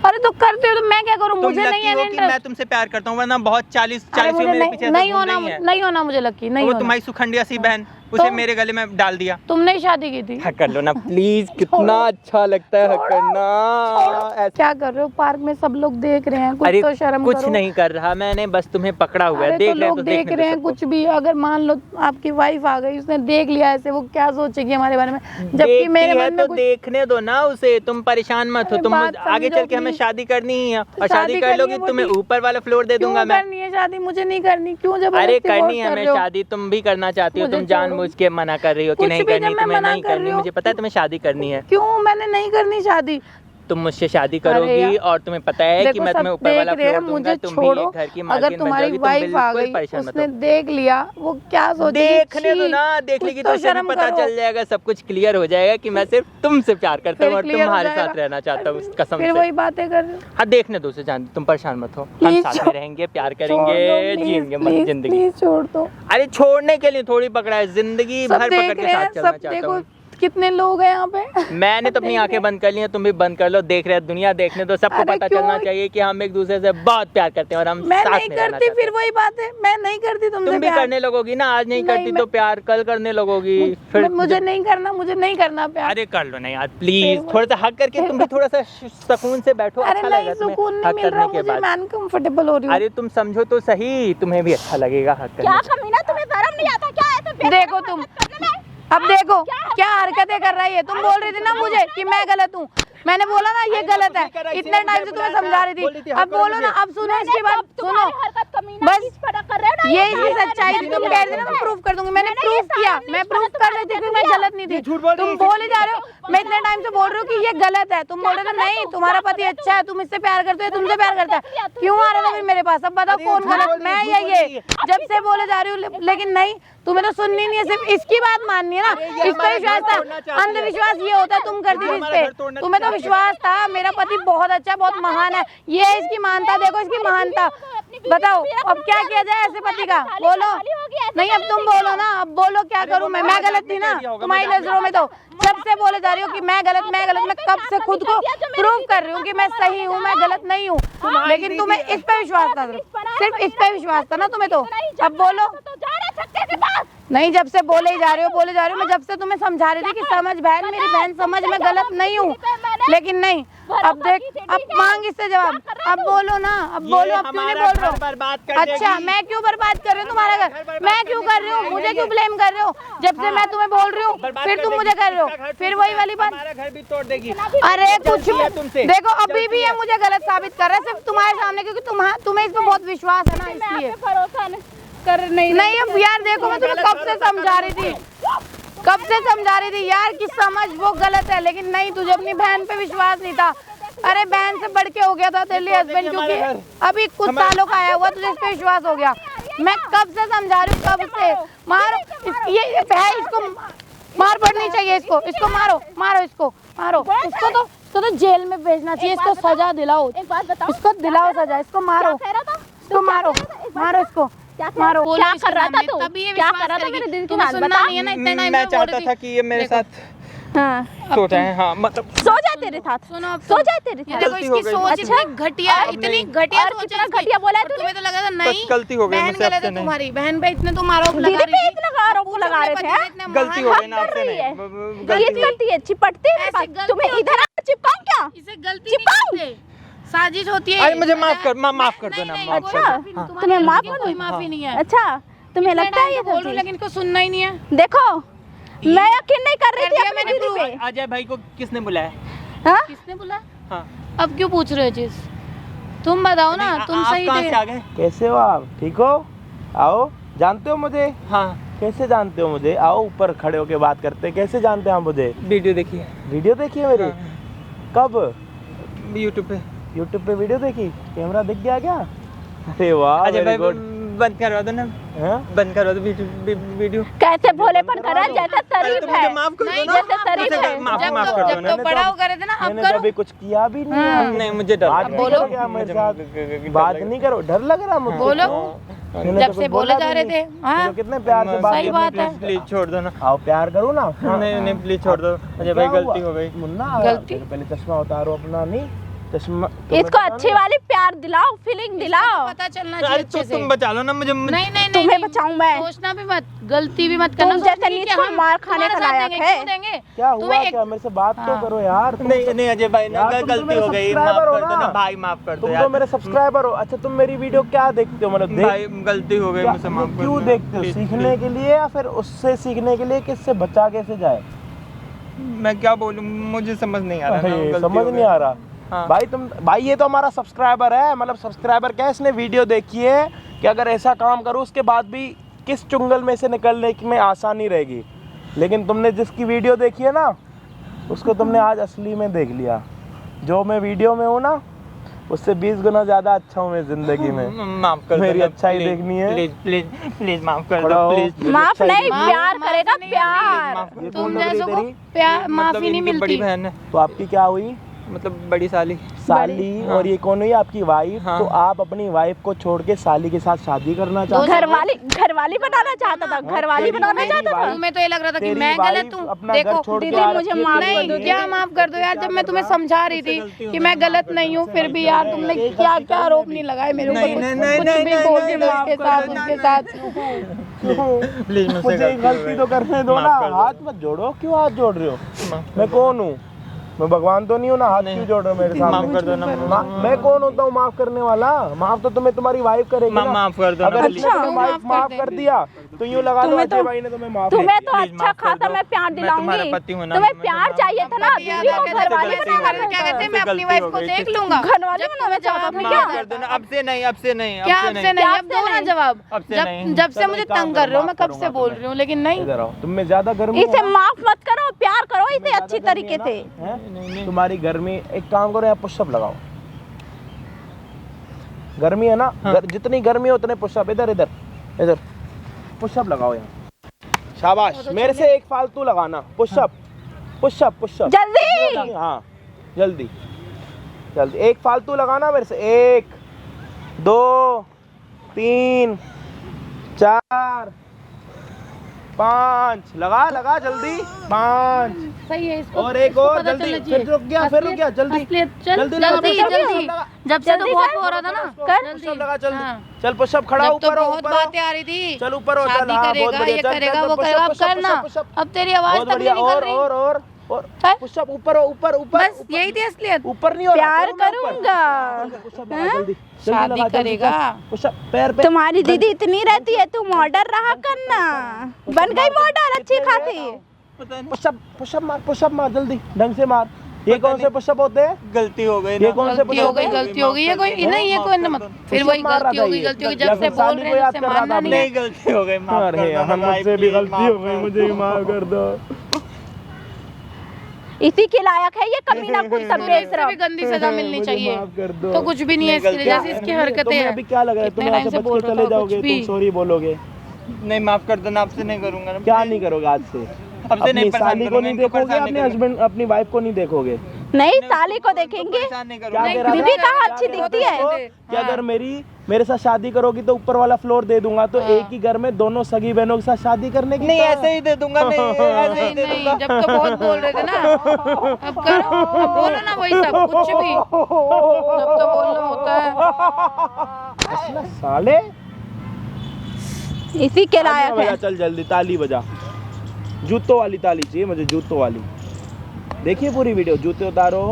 अरे तो करते हो तो मैं क्या करूँ? तुम मुझे नहीं लगती है हो कि मैं इंटरेस्ट। तुमसे प्यार करता हूँ, वरना बहुत 40 अरे मुझे मेरे पीछे नहीं घूम होना, रही है। नहीं होना मुझे लकी, नहीं वो होना। तुम्हारी सुखंडिया सी बहन, उसे तो- मेरे गले में डाल दिया। तुमने ही शादी की थी। हक कर लो ना प्लीज, कितना अच्छा लगता है हक करना। ऐसे- क्या कर रहे हो? पार्क में सब लोग देख रहे हैं, कुछ अरे तो शर्म कुछ करो। नहीं कर रहा मैंने, बस तुम्हें पकड़ा हुआ है। अरे देख तो रहे हैं लोग तो देख देखने रहे दो हैं सबको। कुछ भी। अगर मान लो आपकी वाइफ आ गई, उसने देख लिया ऐसे, वो क्या सोचेगी हमारे बारे में? जबकि देखती मेरे है मन में तो कुछ। देखने दो ना उसे, तुम परेशान मत हो। अरे तुम बात आगे समझो चल के हमें please। शादी करनी ही है, और शादी शादी कर करनी लोगी है वो तुम्हें ठीक। ऊपर वाला फ्लोर दे दूंगा क्यों मैं। करनी है शादी? मुझे नहीं करनी, क्यों अरे जबरदस्ती करनी force है कर हमें रहे हो? शादी, तुम भी करना चाहती हो, मुझे तुम छोड़ो। जानबूझ के मना कर रही हो कि कुछ नहीं भी जब करनी, मैं तुम्हें मना नहीं कर करनी। रही हूँ। मुझे पता है तुम्हें शादी करनी है, क्यों? मैंने नहीं करनी शादी। तुम मुझसे शादी अरे करोगी यार। और तुम्हें पता है कि देखो मैं सब तुम्हें ऊपर देख वाला रहे हैं, फ्लोर दूंगा, मुझे तुम भी छोड़ो। एक घर की अगर मालकिन बन तुम्हारी जाओगी, तुम वाइफ आ बिल्कुल गई, परेशान मत उसने हो। देख लिया, वो क्या सोचेगी? देखने दो छी, ना, देख कुछ लेगी तो तो उसे भी शर्म पता करो। चल जाएगा, सब कुछ क्लियर हो जाएगा कि मैं सिर्फ तुमसे प्यार करता हूँ फिर और clear हो तुम्हारे जाएगा। साथ रहना चाहता हूँ कसम फिर से। वही बातें कर रहे हो। हाँ देखने दो उसे, जान तुम परेशान मत हो, हम Please साथ में छोड़- रहेंगे, प्यार छोड़ करेंगे, दो, please, जिएंगे मत please, जिंदगी। please छोड़ दो। अरे छोड़ने के लिए थोड़ी पकड़ा है, जिंदगी सब भर पकड़ देख के रहे हैं, साथ चलना सब चाहता देखो हूँ। कितने लोग हैं यहाँ पे। मैंने तो अपनी आंखें बंद कर ली हैं, तुम भी बंद कर लो। देख रहे हैं दुनिया, देखने दो, सबको अरे पता क्यों? चलना चाहिए कि हम एक दूसरे से बहुत प्यार करते हैं और हम मैं साथ नहीं में रहना करती, चाहते फिर हैं। वही बात है, मैं नहीं करती तुमसे तुम भी प्यार। करने लगोगी ना, आज नहीं नहीं, करती मैं- तो प्यार कल करने लगोगी, फिर मुझे नहीं करना, मुझे नहीं करना प्यार। अरे कर लो ना यार प्लीज, फिर- थोड़ा सा हक करके तुम भी थोड़ा सा सुकून से बैठो, अरे अच्छा नहीं, लगेगा तुम्हें सुकून नहीं हक मिल रहा करने के मुझे, बाद। मैं अनकंफर्टेबल हो रही हूँ। अरे तुम समझो तो सही, तुम्हें भी अच्छा लगेगा हक क्या करने। कमीना, तुम्हें शर्म नहीं आता क्या? ऐसे देखो तुम, अब देखो क्या हरकतें कर रही है। तुम बोल रही थी ना मुझे कि मैं गलत हूँ, मैंने बोला ना ये गलत है, इतने टाइम से तुम्हें समझा रही थी। अब बोलो ना, अब सुनो इसकी बात, सुनो बस, ये इसकी सच्चाई थी। तुम कह रही थी ना मैं प्रूफ कर दूंगी, मैंने प्रूफ किया, मैं प्रूफ कर रही थी कि मैं गलत नहीं थी। तुम बोल ही जा रहे हो, मैं इतने टाइम से बोल रही हूँ कि ये गलत है, तुम बोल रहे थे नहीं तुम्हारा पति अच्छा है, तुम इससे प्यार करते हो, तुमसे प्यार करता है, क्यों आ रहे थे फिर मेरे पास? अब बताओ कौन गलत, मैं या ये? जब से बोले जा रही हूँ, लेकिन नहीं, तुम्हें तो सुननी नहीं है, सिर्फ इसकी बात माननी है ना। इस पर विश्वास था, अंधविश्वास ये होता है तुम करती थी इस पे, तुम्हें तो विश्वास था मेरा पति बहुत अच्छा है, बहुत महान है, ये है इसकी महानता, देखो इसकी महानता। बताओ अब क्या किया जाए ऐसे पति का? बोलो नहीं, अब तुम बोलो ना, अब बोलो क्या करूं मैं गलत थी ना तुम्हारी नजरों में? तो जब से बोले जा रही हो कि मैं गलत, मैं कब से खुद को प्रूव कर रही हूँ कि मैं सही हूँ, मैं गलत नहीं हूँ, लेकिन तुम्हें इस पे विश्वास था, सिर्फ इस पे विश्वास था ना तुम्हें। तो अब बोलो नहीं, जब से बोले ही जा रहे हो, बोले जा रहे हो। मैं जब से तुम्हें समझा रही थी कि समझ बहन, मेरी बहन समझ, मैं गलत नहीं हूँ, लेकिन नहीं। अब देख, अब मांग इससे जवाब, अब बोलो ना, अब बोलो, अब क्यों नहीं बोल रहे हो? बर्बाद कर अच्छा, मैं क्यों बर्बाद कर रही हूँ तुम्हारा घर? मैं क्यों कर रही हूँ? मुझे क्यों ब्लेम कर रहे हो? जब से मैं तुम्हें बोल रही हूँ फिर तुम मुझे कर रहे हो, फिर वही वाली बात। हमारा घर भी तोड़ देगी। अरे कुछ देखो, अभी भी ये मुझे गलत साबित कर रहा है, सिर्फ तुम्हारे सामने, क्योंकि तुम्हें इसमें बहुत विश्वास है ना, इसलिए। भरोसा कर नहीं अब यार देखो, मैं तुम्हें कब से समझा रही थी यार कि समझ वो गलत है, लेकिन नहीं, तुझे अपनी बहन पे विश्वास नहीं था। अरे बहन से बढ़ के हो गया था तेरे लिए हस्बैंड, क्योंकि अभी कुछ सालों का आया हुआ, तुझे इस पे विश्वास हो गया। मैं कब से समझा रही हूँ, कब से। मारो ये है, इसको मार पड़नी चाहिए, इसको मारो इसको तो जेल में भेजना चाहिए, इसको सजा दिलाओ। एक बात बताओ, इसको दिलाओ सजा, इसको मारो, इसको मारो इसको मारो। क्या कर रहा था तू? क्या कर रहा था? मेरे दिल की बात बता। नहीं है ना, इतने टाइम मैं चाहता था कि ये मेरे साथ हाँ, सो जाए। हाँ, मतलब सो जाए तेरे साथ, सुनो, सो जाए तेरे साथ। देखो इसकी सोच इतनी घटिया, इतनी घटिया सोच है। घटिया बोला है तूने? तुम्हें तो लगा था नहीं, गलती हो गई बहन मुझसे, गलत आपसे है नहीं। तुम्हारी बहन पे इतने तुम आरोप लगा दीदी रही पे थी। इतना आरोप लगा रहे थे, इतने गलती हो गई ना, हद आपसे कर रही है। नहीं। गलती करती है, चिपटती है ऐसे बात। गलती तुम्हें होती इधर आ चिपकाऊं क्या? इसे गलती चिपकाऊं? नहीं करते, साजिश होती है। अरे मुझे माफ कर, माफ कर दो ना, नहीं, माफ कोई कर माफी दो। नहीं, तुम्हें तुम्हारी माफ लड़की की कर कोई दो? माफी नहीं है। अच्छा, तुम्हें लगता है ये बोल रही सब हूं, लेकिन इसको सुनना ही नहीं है। देखो, मैं यकीन नहीं कर रही कर थी दिया अपनी मैंने दीदी prove। पे। अजय भाई को किसने बुलाया? हाँ? किसने बोला? हाँ, अब क्यों पूछ रहे हो चीज? तुम बताओ ना, तुम आप सही कहाँ थे। से आ गए? कैसे हो आप? ठीक हो? आओ, जानते हो मुझे? हाँ, कैसे जानते हो मुझे? आओ ऊपर खड़े होके बात करते हैं। कैसे जानते हैं आप मुझे? वीडियो देखिए। वीडियो देखी है मेरी? कब? यूट्यूब पे। यूट्यूब पे वीडियो देखी? कैमरा दिख गया क्या? अरे वाह, अजय भाई very good। बंद करवा दो ना, हैं? बंद करवा दो वीडियो। कैसे भोलेपन कर रहा है, जैसे अरे शरीफ तो मुझे है। माफ कर दो नहीं, ना। जैसे शरीफ मुझे है। माफ जब कर दो जब ना। तो बड़ा हो करे थे ना, अब मैंने तो करो। अभी कुछ किया भी नहीं है। नहीं, मुझे डर बात लग नहीं रहा है। करो क्या मेरे साथ? बात नहीं करो, डर लग रहा है मुझे। बोलो। मैंने जब तो से कुछ बोले बोला जा भी रहे नहीं। थे, हाँ? तो कितने प्यार से बात सही करनी बात है। थी। प्लीज छोड़ दो ना। आओ प्यार करो ना। नहीं, प्लीज छोड़ दो। अजय भाई क्या गलती हुआ? हो गई। मुन्ना, गलती? पहले चश्मा उतारो अपना। नहीं चश्मा इसको अच्छी वाली प्यार दिलाओ, फीलिंग दिलाओ। पता चलना चाहिए अरे अच्छे तो से। तुम बचा लो ना मुझे। नहीं नहीं तुम्हें नहीं, बचाऊं मैं? सोचना भी मत, गलती भी मत करना। तुम जैसे सोचना नीच कि को हम मार खाने तुम्हारे का साथ लायक देंगे, है। क्यों देंगे? क्या तुम्हें हुआ? एक- क्या मेरे से बात तो हाँ। करो यार। नहीं अजय भाई ना, यार, तुम तो गलती मेरे हो गई, माफ सब्सक्राइबर हो कर दो ना। ना भाई, माफ कर दो तुम यार। तो मेरे सब्सक्राइबर हो। अच्छा, तुम मेरी वीडियो क्या देखते हो? मतलब भाई गलती हो गई, क्या- मुझसे माफ कर दो। क्यों देखते हो? Please, सीखने please। के लिए या फिर उससे सीखने के लिए कि इससे बचा कैसे जाए? मैं क्या बोलूं, मुझे समझ नहीं आ रहा ना, अरे, गलती समझ हो नहीं गई। आ रहा। हाँ। भाई ये तो हमारा सब्सक्राइबर है। मतलब सब्सक्राइबर क्या है, इसने वीडियो देखी है कि अगर ऐसा काम करूँ उसके बाद भी किस चुंगल में से निकलने में आसानी रहेगी। लेकिन तुमने जिसकी वीडियो देखी है ना, उसको तुमने आज असली में देख लिया। जो मैं वीडियो में हूँ ना, उससे 20 गुना ज्यादा अच्छा हूँ मैं जिंदगी में। माफ कर दो मेरी ना, अच्छाई please, देखनी है। प्लीज प्लीज प्लीज माफ कर खड़ा दो, हो। प्लीज। माफ नहीं, माफ- प्यार माफ करेगा, नहीं, प्यार। माफ कर दो। ये तुम कौन लग रही जैसों को तेरी? प्यार माफी मतलब नहीं इनकी बड़ी मिलती। बहन है, तो आपकी क्या हुई? मतलब बड़ी साली। साली। हाँ। और ये कौन हुई? आपकी वाइफ। हाँ। तो आप अपनी वाइफ को छोड़ के साली के साथ शादी करना चाहते हो? घरवाली बनाना चाहता था, घरवाली तेरी- बनाना तेरी चाहता था। वाइफ- तुम्हें तो ये लग रहा था कि तेरी मैं वाइफ गलत हूँ। अपना देखो घर छोड़ के दीदी, आ मुझे रखी है, माफ तेरी कर दो, वाइफ। क्या माफ कर दो यार, जब मैं तुम्हें समझा रही थी गलती हो कि गई, मैं माफ गलत कर नहीं दो, हूँ, फिर भी यार तुमने क्या क्या आरोप नहीं लगाए मेरे ऊपर। नहीं, नहीं, नहीं, कुछ नहीं, भी नहीं, बोल नहीं, दी माफ उसके कर साथ, दो, उसके नहीं, साथ। प्लीज मुझसे मुझे गलती हो गलती गई। तो करने दो ना। माफ कर दो। हाथ मत जोड़ो। क्यों हाथ जोड़ रहे हो? माफ मैं कौन हूँ? मैं भगवान तो नहीं हूँ ना, हाथ क्यों जोड़ रहे हो मेरे माफ सामने? कर दो ना। मैं कौन होता हूँ माफ करने वाला? माफ तो तुम्हें तुम्हारी वाइफ करेगी ना। माफ कर दो ना, अगर please। इसने तुम्हें वाइफ माफ कर दिया तो यूँ लगा लो तुम्हें अजय तो- भाई ने तुम्हें माफ तुम्हें तो Please, अच्छा माफ कर खासा दो। मैं प्यार मैं तुम्हारा दिलाऊंगी। पति हूँ ना, तुम्हें मैं प्यार तो चाहिए था ना, यार, दीदी को क्या घरवाली कहते बनाना हैं, क्या था। कहते हैं, मैं गलती अपनी हो वाइफ को गई, देख ठीक। लूंगा। घरवाली बनाना चाहता था क्या? माफ कर दो ना, अब से नहीं, अब से नहीं, क्या अब अब से से नहीं। नहीं? अब दो ना जवाब। अब से नहीं। जब से चलो, मुझे एक काम तंग कर रहे हो, करो, मैं माफ कब से करूंगा बोल तुम्हें। रही हूँ, लेकिन नहीं। इधर आओ। तुम में ज्यादा गर्मी इसे है? माफ मत करो, प्यार करो इसे अच्छी तरीके से। हैं? तुम्हारी गर्मी, एक काम करो यहाँ पुशअप लगाओ। गर्मी है ना, हाँ। जितनी गर्मी है उतने पुशअप। इधर इधर इधर पुशअप लगाओ यहाँ। शाबाश। मेरे से एक फालतू लगाना। पुशअप पुशअप पुशअप जल्दी। हाँ, जल्दी जल्दी। एक फालतू लगाना मेरे से। 1 2 3 4 5 लगा लगा जल्दी। 5 सही है, इसको और एक इसको और पता जल्दी। चलना चाहिए। फिर रुक गया, फिर रुक गया। जल्दी असलियत, चल जल्दी लगा, जल्दी पुशअप जल्दी। लगा। जब से तो जल्दी बहुत कर। हो रहा था ना, कर। पुशअप लगा जल्दी। हाँ। चल पुशअप खड़ा जब तो ऊपर हो, बहुत ऊपर हो। बातें आ रही थी। चल ऊपर हो, चल। शादी हाँ, बहुत करेगा, बढ़िया। ये चल, करेगा, चल, वो पुशअप, करेगा, अब पुशअप, करना। पुशअप। अब तेरी आवाज बहुत तक नहीं बढ़िया। निकल और रही। और और है? पुशअप ऊपर ऊपर ऊपर बस यही थी असलियत। ऊपर नहीं हो रहा, प्यार करो ना ऊपर। करूंगा। पुशअप लगा जल्दी, जल्दी शादी लगा, जल्दी करेगा। कर। पुशअप पैर पे। तुम्हारी दीदी इतनी रहती है, तू मॉडल रहा करना। बन गई मॉडल अच्छी खासी। पता नहीं, पुशअप मार जल्दी, ढंग से मार। ये कौन से पुशअप होते हैं? गलती हो गई ये ना। कौन से गलती हो गई, पुशअप? गलती हो गई, ये कोई नहीं, ये कोई मत, फिर वही मार रहा गलती था हो गई, ये। गलती हो गई, या जब से फिर बोल साली रहे को हैं याद जब कर से रहा मानना था नहीं अपने। है। नहीं, गलती हो गई, माफ अरे कर दो यार, ना भाई, मुझसे भी please, गलती माफ हो गई, कर मुझे भी माफ कर दो। इसी के लायक है ये कमीना कुत्ता इससे भी बेशरम। गंदी सजा मिलनी मुझे चाहिए। माफ कर दो। तो कुछ भी नहीं है इसके लिए, जैसे इसकी हरकतें तुम्हें हैं। अभी क्या लग रहा है? तुम इतने यहाँ टाइम से से बच बोल के रहा चले था, जाओगे, कुछ तुम भी। सॉरी बोलोगे? नहीं, माफ कर दो ना, आपसे नहीं करूंगा ना। क्या नहीं करोगे आज से? अब से नहीं अपनी परेशान साली को करूंगा, नहीं इनको देखोगे, परेशान अपने नहीं हस्बैंड अपनी वाइफ को नहीं देखोगे? नहीं, साली को देखेंगे। परेशान नहीं क्या करूंगा। दे रहा था? बीबी कहाँ क्या अच्छी दे रहा दिखती था है? इसको? कि अगर मेरे साथ शादी करोगी तो ऊपर वाला फ्लोर दे दूंगा, तो एक ही घर में दोनों सगी बहनों के साथ शादी करने की नहीं, क्या? ऐसे ही दे दूंगा मैं, ऐसे ही नहीं दे नहीं, दूंगा। जब तो बहुत बोल रहे थे ना, अब करो, अब बोलो ना वही सब, कुछ भी जब तो बोलना होता है। असला साले। इसी के तालियां लायक बजा, है। चल जल्दी ताली बजा। जूतों वाली ताली चाहिए मुझे, जूतों वाली। देखिए पूरी वीडियो, जूते उतारो,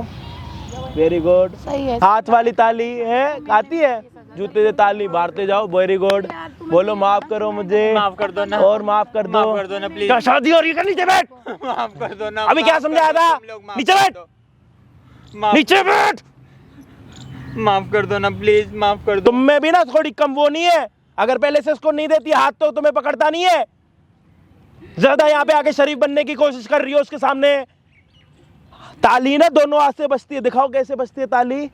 वेरी गुड। सही है। हाथ वाली ताली है, आती है? जूते से ताली मारते जाओ, वेरी गुड। बोलो माफ करो मुझे, माफ कर दो ना। और माफ कर दो। माफ कर दो ना, प्लीज। क्या शादी हो रही है? नीचे बैठ। माफ कर दो ना। अभी क्या माफ कर समझाया दो, था? तुम लोग माफ नीचे कर बैठ। दो। माफ- नीचे बैठ। माफ कर दो ना प्लीज, माफ कर दो। तुम में भी ना थोड़ी कम वो नहीं है? अगर पहले से इसको नहीं देती हाथ तो तुम्हें पकड़ता नहीं है? ज्यादा यहाँ पे आके शरीफ बनने की कोशिश कर रही हो उसके सामने। ताली ना दोनों हाथ से बजती है, दिखाओ कैसे बजती है ताली,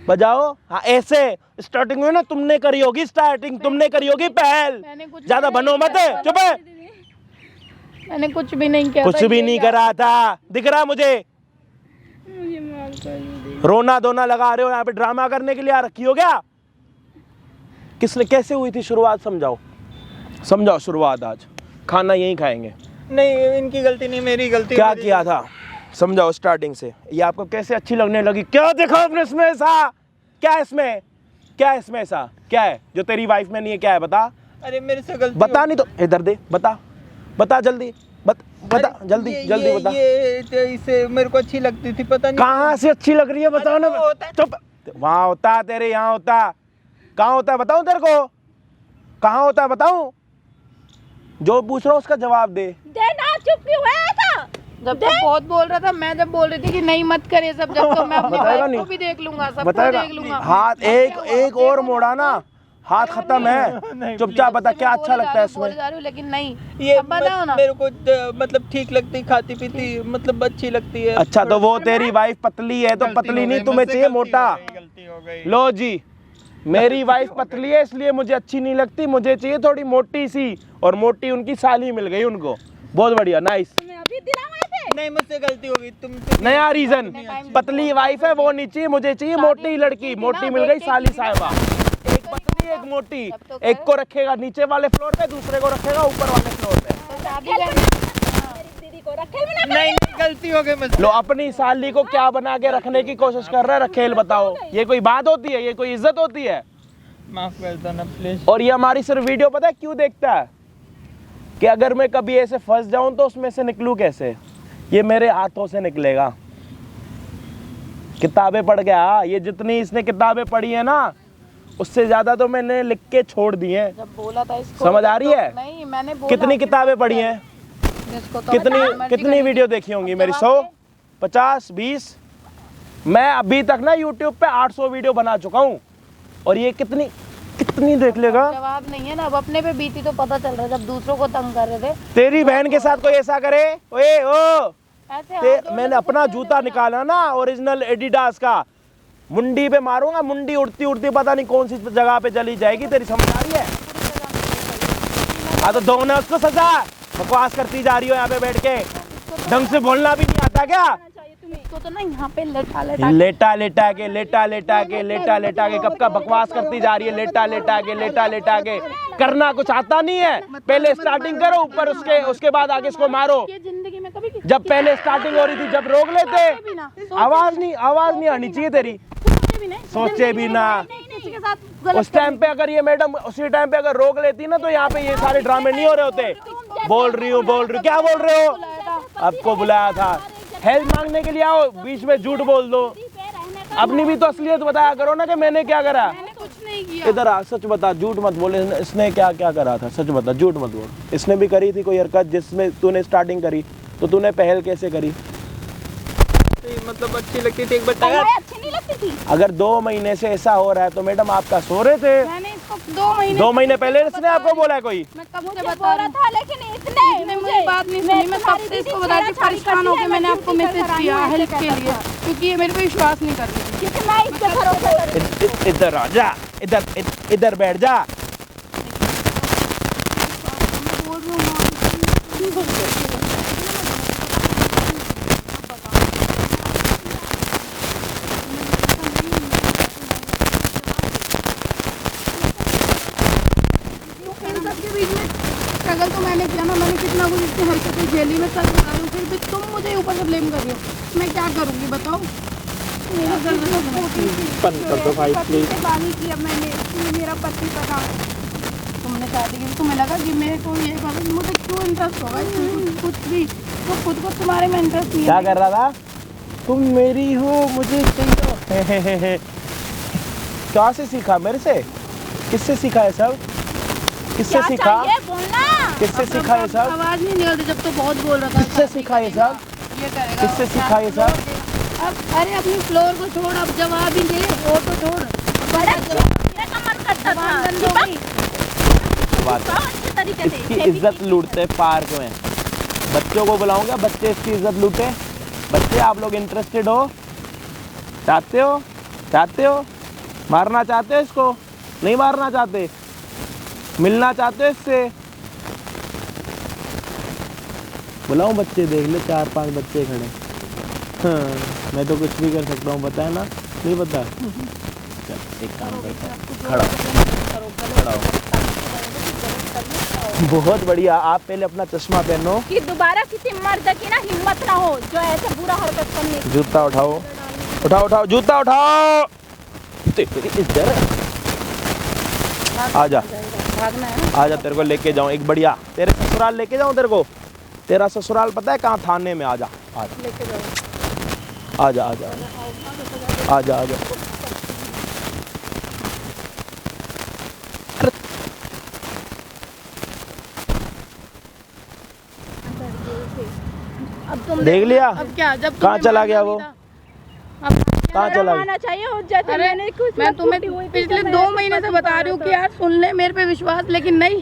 बजाओ। हाँ ऐसे। स्टार्टिंग में ना तुमने करी होगी, स्टार्टिंग तुमने करी होगी पहल। मैंने कुछ ज्यादा बनो मत, चुप है। मैंने कुछ भी नहीं किया, कुछ भी नहीं करा था, दिख रहा मुझे। रोना धोना लगा रहे हो, यहाँ पे ड्रामा करने के लिए आ रखी हो क्या? किसने, कैसे हुई थी शुरुआत? समझाओ, समझाओ शुरुआत। आज खाना यहीं खाएंगे। नहीं, इनकी गलती नहीं, मेरी गलती। क्या किया था समझाओ स्टार्टिंग से। ये आपको कैसे अच्छी लगने लगी? क्या देखा आपने इसमें ऐसा? क्या है इसमें? क्या है इसमें ऐसा? क्या है जो तेरी वाइफ में नहीं है? क्या है बता? अरे मेरे से गलती बता, हो- नहीं तो इधर दे, बता बता जल्दी, बता जल्दी जल्दी बता। ये इसे मेरे को अच्छी लगती थी, पता नहीं कहाँ से अच्छी लग रही है बताओ ना। अरे वो होता है। चुप। वहाँ होता तेरे, यहाँ होता, कहाँ होता है बताऊं तेरे को? कहाँ होता है बताऊं? जो पूछ रहा हूँ उसका जवाब दे। देना, चुप क्यों है ऐसा? जब तो बहुत बोल रहा था, मैं जब बोल रही थी कि नहीं मत करे सब, जब तो मैं अपनी बताएगा वाइफ नहीं? को भी देख लूंगा, सबको बताएगा? देख लूंगा। हाथ एक और मोड़ा ना, हाथ खत्म है। चुपचाप बता क्या अच्छा लगता है इसमें? लेकिन नहीं, ये अब बताओ ना। मेरे को मतलब ठीक लगती, खाती पीती, मतलब अच्छी लगती है। अच्छा तो वो तेरी वाइफ पतली है तो पतली नहीं, तुम्हें चाहिए मोटा। गलती हो गई। लो जी, मेरी वाइफ पतली है इसलिए मुझे अच्छी नहीं लगती, मुझे चाहिए थोड़ी मोटी सी, और मोटी उनकी साली मिल गई उनको। बहुत बढ़िया, नाइस। तुम्हें अभी दिलाए थे। नहीं, मुझसे गलती हो गई। तुम नया रीजन, पतली वाइफ है वो नहीं चाहिए, मुझे चाहिए मोटी लड़की। मोटी मिल गई साली साहिबा। एक पतली एक मोटी, एक को रखेगा नीचे वाले फ्लोर पे, दूसरे को रखेगा ऊपर वाले फ्लोर पे। तो शादी करनी, मेरी दीदी को रखे भी ना। नहीं, गलती हो गई मुझसे। लो अपनी साली को क्या बना के रखने की कोशिश कर रहा है रखेल, बताओ ये कोई बात होती है? ये कोई इज्जत होती है? माफ कर दो ना प्लीज। और ये हमारी सिर्फ वीडियो पता है क्यों देखता है? कि अगर मैं कभी ऐसे फंस जाऊं तो उसमें से निकलूं कैसे? ये मेरे हाथों से निकलेगा। किताबें पढ़ गया, ये जितनी इसने किताबें पढ़ी है ना उससे ज्यादा तो मैंने लिख के छोड़ दी है। जब बोला था इसको, समझ आ रही है? नहीं मैंने बोला कितनी किताबें पढ़ी हैं? जिसको तो कितनी वीडियो देखी होंगी मेरी? 100, 50, 20? मैं अभी तक ना YouTube पे 800 वीडियो बना चुका हूँ, और ये कितनी देख लेगा? जवाब नहीं है ना, अब अपने पे बीती तो पता चल रहा है, जब दूसरों को तंग कर रहे थे तेरी बहन के साथ कोई ऐसा करे? ओए ओ ऐसे मैंने अपना जूता निकाला ना ओरिजिनल एडिडास का, मुंडी पे मारूंगा, मुंडी उड़ती उड़ती पता नहीं कौन सी जगह पे चली जाएगी। तेरी समझ आ रही है? हाँ तो दो ना उसको सजा। बकवास करती जा रही हो यहाँ पे बैठ के, ढंग से बोलना भी नहीं आता क्या? इसको तो ना यहाँ पे लेटा लेटा के कब का बकवास करती जा रही है। लेटा के करना कुछ आता नहीं है। पहले स्टार्टिंग करो ऊपर, उसके बाद आगे इसको मारो। ये जिंदगी में कभी जब पहले स्टार्टिंग हो रही थी जब रोक लेते, आवाज नहीं आनी चाहिए तेरी। सोचे भी ना किसी के साथ उस टाइम पे, अगर ये मैडम उसी टाइम पे अगर रोक लेती ना तो यहाँ पे ये सारे ड्रामे नहीं हो रहे होते। बोल रही हूँ क्या बोल रहे हो? आपको बुलाया था, हेल्प मांगने के लिए आओ, बीच में झूठ बोल दो। अपनी भी तो असलियत बताया करो ना कि मैंने क्या करा। मैंने कुछ नहीं किया। इधर आ, सच बता, झूठ मत बोले। इसने क्या क्या करा था, सच बता, झूठ मत बोल। इसने भी करी थी कोई हरकत जिसमें तूने स्टार्टिंग करी, तो तूने पहल कैसे करी? मतलब अच्छी लगती थी, एक बार अच्छी नहीं लगती थी। अगर 2 महीने से ऐसा हो रहा है तो मैडम आपका सो रहे थे। मैंने इसको 2 महीने पहले इसने आपको बोला है कोई? मैं कब से मुझे बता बोला था, लेकिन इसने मुझे बात नहीं सुनी। मैं कब से इसको बता के परेशान होकर मैंने आपको मैसेज किया हेल्प के लिए, क्योंकि ये मेरे पे विश्वास नहीं कर रही। क्योंकि मैं इसके भरोसे कर रही हूँ। इधर आ जा, इधर बैठ जा। स्ट्रगल तो मैंने किया ना, मैंने कितना कुछ इसकी हरकतें झेली, मैं सच बता रही हूँ। फिर भी तुम मुझे ऊपर से ब्लेम कर रही हो, मैं क्या करूँगी बताओ? मेरा बंद कर दो भाई प्लीज। बानी किया मैंने, मेरा पति बना। तुमने शादी की, तुम्हें लगा कि मेरे को ये बात, मुझे क्यों इंटरेस्ट होगा इसमें? कुछ भी तो खुद को तुम्हारे में इंटरेस्ट नहीं है। क्या कर रहा था? तुम मेरी हो, मुझे चाहिए। कहाँ से सीखा? मेरे से? किससे सीखा है सब? किससे सीखा? किससे सीखा ये सब? आवाज नहीं निकलती जब तो बहुत बोल रहा था। किससे सीखा ये सब? ये करेगा। किससे सीखा ये सब? अब अरे अपनी फ्लोर को छोड़, अब जवाब ही दे, फ्लोर को छोड़। इसकी इज्जत लूटते पार्क में। बच्चों को बुलाऊंगा, बच्चे इसकी इज्जत लूटे। बच्चे आप लोग इंटरेस्टेड हो? चाहते हो? चाहते हो? मारना चाहते हो इसको? नहीं मारना चाहते? मिलना चाहते हो इससे? बुलाऊं बच्चे? देख ले 4-5 बच्चे खड़े। हाँ, मैं तो कुछ भी कर सकता हूँ, पता है ना? नहीं पता? चल एक काम करता हूँ, खड़ा हो। बहुत बढ़िया। आप पहले अपना चश्मा पहनो कि दोबारा किसी मर्द की ना हिम्मत ना हो जो ऐसे बुरा हरकत करने की। जूता उठाओ, उठाओ जूता उठाओ। इधर आजा, भागना है ना? आजा, तेरे को लेके जाऊं एक बढ़िया, तेरे ससुराल लेके जाऊं तेरे को। तेरा ससुराल पता है कहाँ? थाने में। आजा आजा लेके जाओ। आजा आजा आजा आजा। अब तुम देख लिया? अब क्या? जब कहाँ चला गया वो? कहाँ चला गया? आना चाहिए जैसे अरे मैंने कुछ मैं तुम्हें पिछले 2 महीने से बता रही हूँ कि यार सुन ले मेरे पे विश्वास, लेकिन नहीं।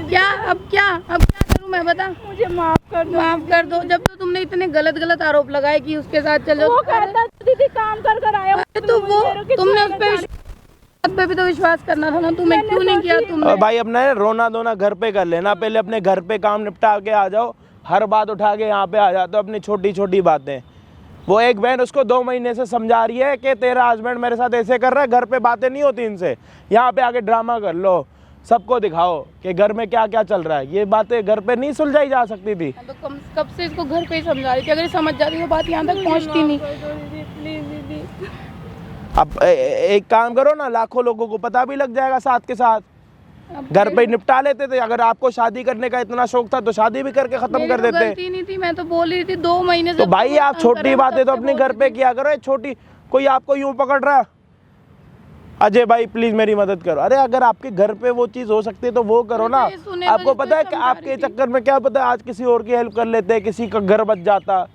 क्या अब क्या करूँ मैं? बता। मुझे माफ कर दो। माफ कर दो। जब तो तुमने इतने गलत आरोप लगाए कि उसके साथ चलो, वो कहता दीदी काम कर आया। तो वो तुमने उस पे भी तो विश्वास करना था ना, तुम्हें क्यों नहीं किया तुमने? भाई अपना रोना धोना घर पे कर लेना, पहले अपने घर पे काम निपटा के आ जाओ। हर बात उठा के यहाँ पे आ जाते हो, अपनी छोटी छोटी बातें। वो एक बहन उसको 2 महीने से समझा रही है कि तेरा हस्बैंड मेरे साथ ऐसे कर रहा है, घर पे बातें नहीं होती इनसे। यहाँ पे आके ड्रामा कर लो, सबको दिखाओ कि घर में क्या क्या चल रहा है। ये बातें घर पे नहीं सुलझाई जा सकती थी? तो कब से इसको घर पे ही समझा रही थी। अगर ये समझ जाती तो बात यहाँ तक पहुँचती नहीं। अब एक काम करो ना, लाखों लोगों को पता भी लग जाएगा साथ के साथ। घर पे निपटा लेते थे। अगर आपको शादी करने का इतना शौक था तो शादी भी करके खत्म कर देते। गलती नहीं थी, मैं तो बोल रही थी 2 महीने से। तो भाई आप छोटी बातें तो अपने घर पे किया करो। छोटी कोई आपको यूं पकड़ रहा? अजय भाई प्लीज मेरी मदद करो। अरे अगर आपके घर पे वो चीज हो सकती है तो वो करो ना। आपको पता है कि आपके चक्कर में क्या पता है आज किसी और की हेल्प कर लेते, किसी का घर बच जाता।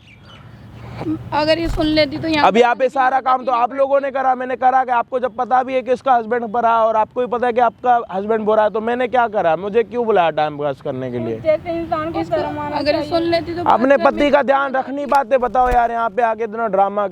अगर ये सुन लेती तो यहाँ अब यहाँ पे सारा काम तो आप लोगों ने करा, मैंने करा कि आपको जब पता भी है कि इसका हस्बैंड बुरा है और आपको भी पता है कि आपका हस्बैंड बुरा है, तो मैंने क्या करा? मुझे क्यों बुलाया टाइम पास करने के लिए? जैसे इंसान को शर्म आना अगर ये सुन लेती तो अपने पति का ध्यान रख नहीं पाते? बताओ यार, यहाँ पे आके इतना ड्रामा